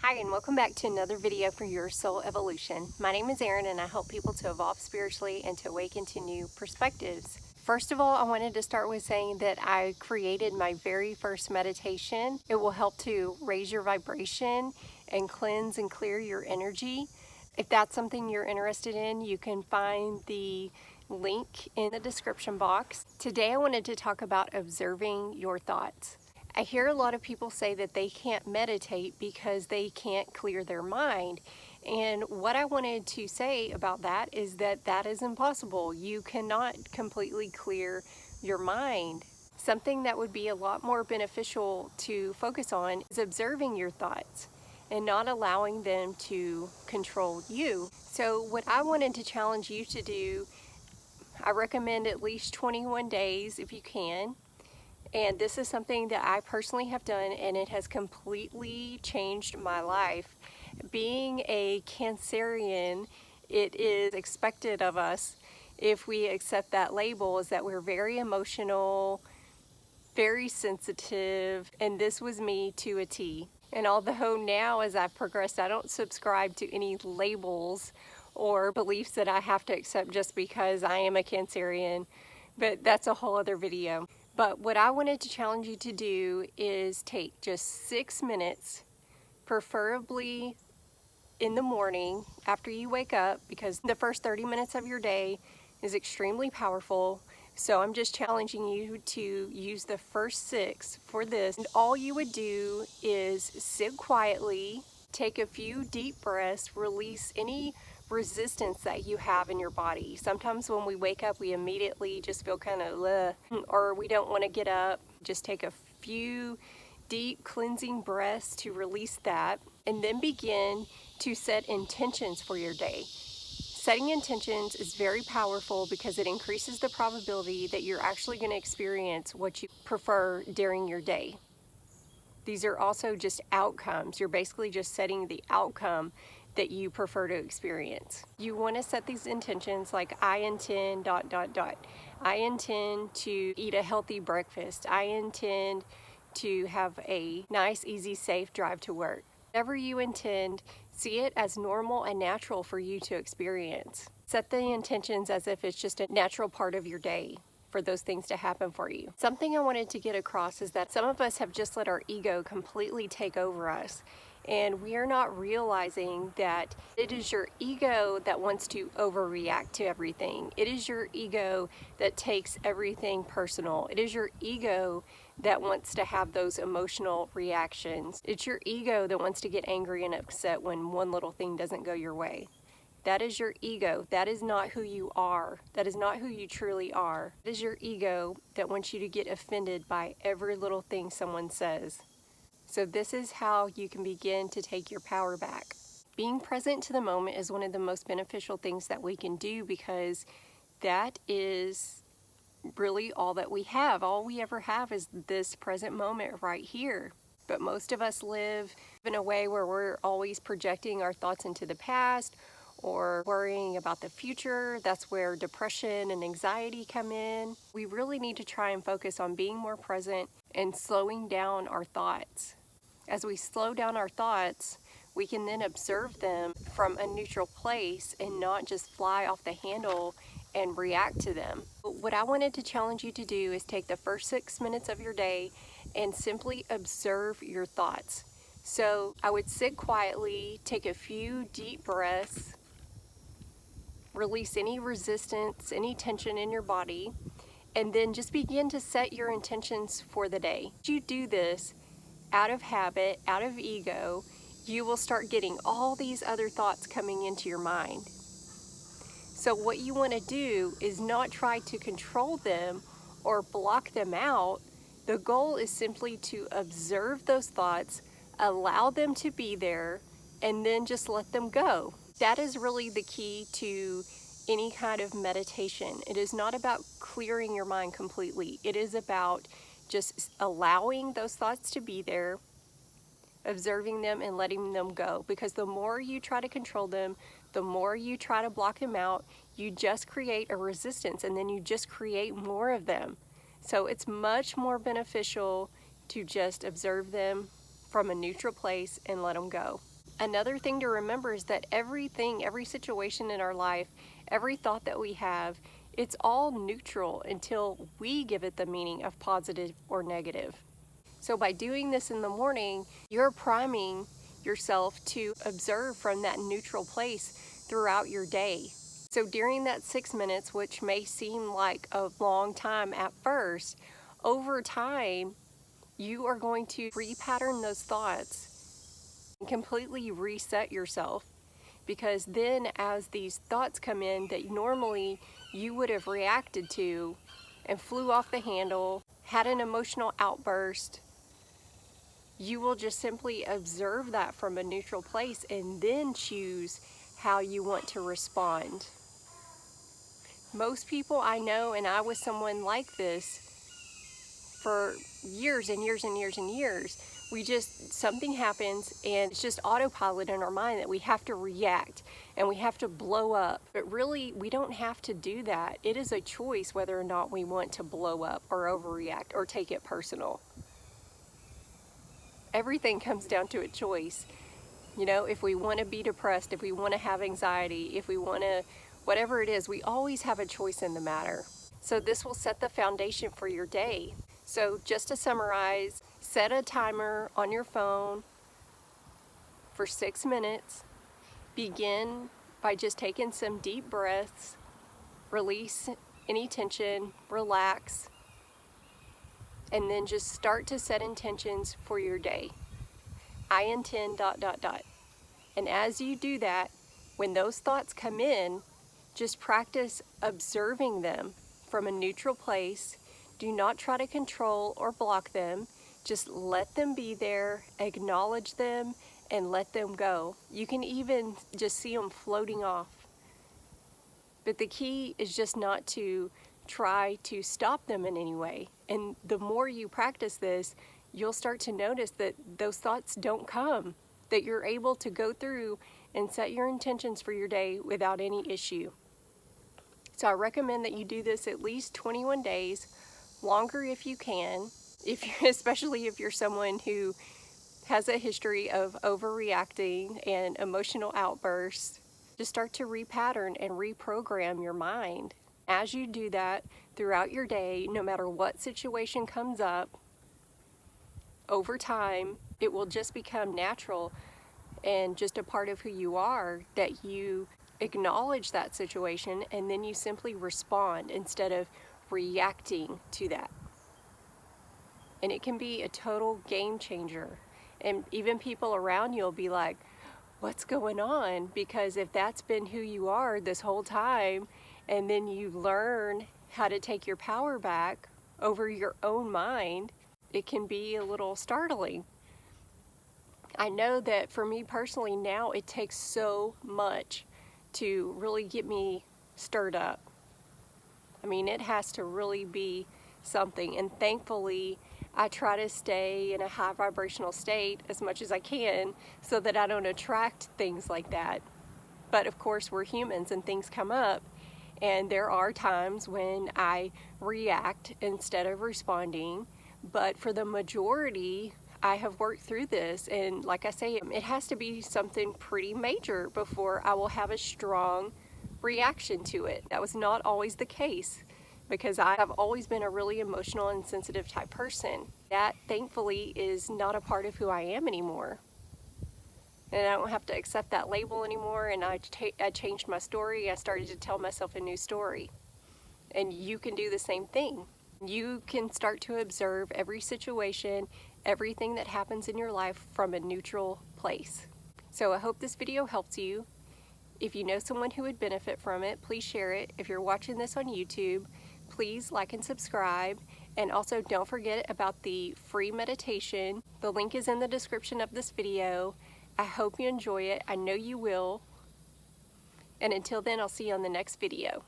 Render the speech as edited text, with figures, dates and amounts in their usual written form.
Hi, and welcome back to another video for Your Soul Evolution. My name is Erin, and I help people to evolve spiritually and to awaken to new perspectives. First of all, I wanted to start with saying that I created my very first meditation. It will help to raise your vibration and cleanse and clear your energy. If that's something you're interested in, you can find the link in the description box. Today I wanted to talk about observing your thoughts. I hear a lot of people say that they can't meditate because they can't clear their mind. And what I wanted to say about that is that that is impossible. You cannot completely clear your mind. Something that would be a lot more beneficial to focus on is observing your thoughts and not allowing them to control you. So what I wanted to challenge you to do, I recommend at least 21 days if you can. And this is something that I personally have done, and it has completely changed my life. Being a Cancerian, it is expected of us, if we accept that label, is that we're very emotional, very sensitive, and this was me to a T. And although now as I've progressed, I don't subscribe to any labels or beliefs that I have to accept just because I am a Cancerian, but that's a whole other video. But what I wanted to challenge you to do is take just 6 minutes, preferably in the morning after you wake up, because the first 30 minutes of your day is extremely powerful. So I'm just challenging you to use the first 6 for this. And all you would do is sit quietly, take a few deep breaths, release any resistance that you have in your body. Sometimes when we wake up, we immediately just feel kind of or we don't want to get up. Just take a few deep cleansing breaths to release that, and then begin to set intentions for your day. Setting intentions is very powerful because it increases the probability that you're actually going to experience what you prefer during your day. These are also just outcomes. You're basically just setting the outcome that you prefer to experience. You want to set these intentions like I intend ... I intend to eat a healthy breakfast. I intend to have a nice, easy, safe drive to work. Whatever you intend, see it as normal and natural for you to experience. Set the intentions as if it's just a natural part of your day for those things to happen for you. Something I wanted to get across is that some of us have just let our ego completely take over us, and we are not realizing that it is your ego that wants to overreact to everything. It is your ego that takes everything personal. It is your ego that wants to have those emotional reactions. It's your ego that wants to get angry and upset when one little thing doesn't go your way. That is your ego. That is not who you are. That is not who you truly are. It is your ego that wants you to get offended by every little thing someone says. So this is how you can begin to take your power back. Being present to the moment is one of the most beneficial things that we can do, because that is really all that we have. All we ever have is this present moment right here. But most of us live in a way where we're always projecting our thoughts into the past or worrying about the future. That's where depression and anxiety come in. We really need to try and focus on being more present and slowing down our thoughts. As we slow down our thoughts, we can then observe them from a neutral place and not just fly off the handle and react to them. But what I wanted to challenge you to do is take the first 6 minutes of your day and simply observe your thoughts. So I would sit quietly, take a few deep breaths, release any resistance, any tension in your body, and then just begin to set your intentions for the day. As you do this, out of habit, out of ego, you will start getting all these other thoughts coming into your mind. So what you want to do is not try to control them or block them out. The goal is simply to observe those thoughts, allow them to be there, and then just let them go. That is really the key to any kind of meditation. It is not about clearing your mind completely. It is about just allowing those thoughts to be there, observing them and letting them go. Because the more you try to control them, the more you try to block them out, you just create a resistance, and then you just create more of them. So it's much more beneficial to just observe them from a neutral place and let them go. Another thing to remember is that everything, every situation in our life, every thought that we have, it's all neutral until we give it the meaning of positive or negative. So by doing this in the morning, you're priming yourself to observe from that neutral place throughout your day. So during that 6 minutes, which may seem like a long time at first, over time, you are going to repattern those thoughts and completely reset yourself. Because then as these thoughts come in that normally you would have reacted to and flew off the handle, had an emotional outburst, you will just simply observe that from a neutral place and then choose how you want to respond. Most people I know, and I was someone like this for years and years and years and years, something happens and it's just autopilot in our mind that we have to react and we have to blow up. But really, we don't have to do that. It is a choice whether or not we want to blow up or overreact or take it personal. Everything comes down to a choice. You know, if we want to be depressed, if we want to have anxiety, if we want to, whatever it is, we always have a choice in the matter. So this will set the foundation for your day. So just to summarize, set a timer on your phone for 6 minutes. Begin by just taking some deep breaths, release any tension, relax, and then just start to set intentions for your day. I intend ... And as you do that, when those thoughts come in, just practice observing them from a neutral place. Do not try to control or block them. Just let them be there, acknowledge them, and let them go. You can even just see them floating off. But the key is just not to try to stop them in any way. And the more you practice this, you'll start to notice that those thoughts don't come, that you're able to go through and set your intentions for your day without any issue. So I recommend that you do this at least 21 days, longer if you can, especially if you're someone who has a history of overreacting and emotional outbursts. Just start to repattern and reprogram your mind. As you do that throughout your day, no matter what situation comes up, over time, it will just become natural and just a part of who you are, that you acknowledge that situation and then you simply respond instead of reacting to that. And it can be a total game changer. And even people around you will be like, what's going on? Because if that's been who you are this whole time, and then you learn how to take your power back over your own mind, it can be a little startling. I know that for me personally now, it takes so much to really get me stirred up. I mean, it has to really be something. And thankfully, I try to stay in a high vibrational state as much as I can so that I don't attract things like that. But of course, we're humans and things come up. And there are times when I react instead of responding. But for the majority, I have worked through this. And like I say, it has to be something pretty major before I will have a strong reaction to it. That was not always the case, because I have always been a really emotional and sensitive type person. That, thankfully, is not a part of who I am anymore. And I don't have to accept that label anymore, and I changed my story. I started to tell myself a new story. And you can do the same thing. You can start to observe every situation, everything that happens in your life from a neutral place. So I hope this video helps you. If you know someone who would benefit from it, please share it. If you're watching this on YouTube, please like and subscribe. And also don't forget about the free meditation. The link is in the description of this video. I hope you enjoy it. I know you will. And until then, I'll see you on the next video.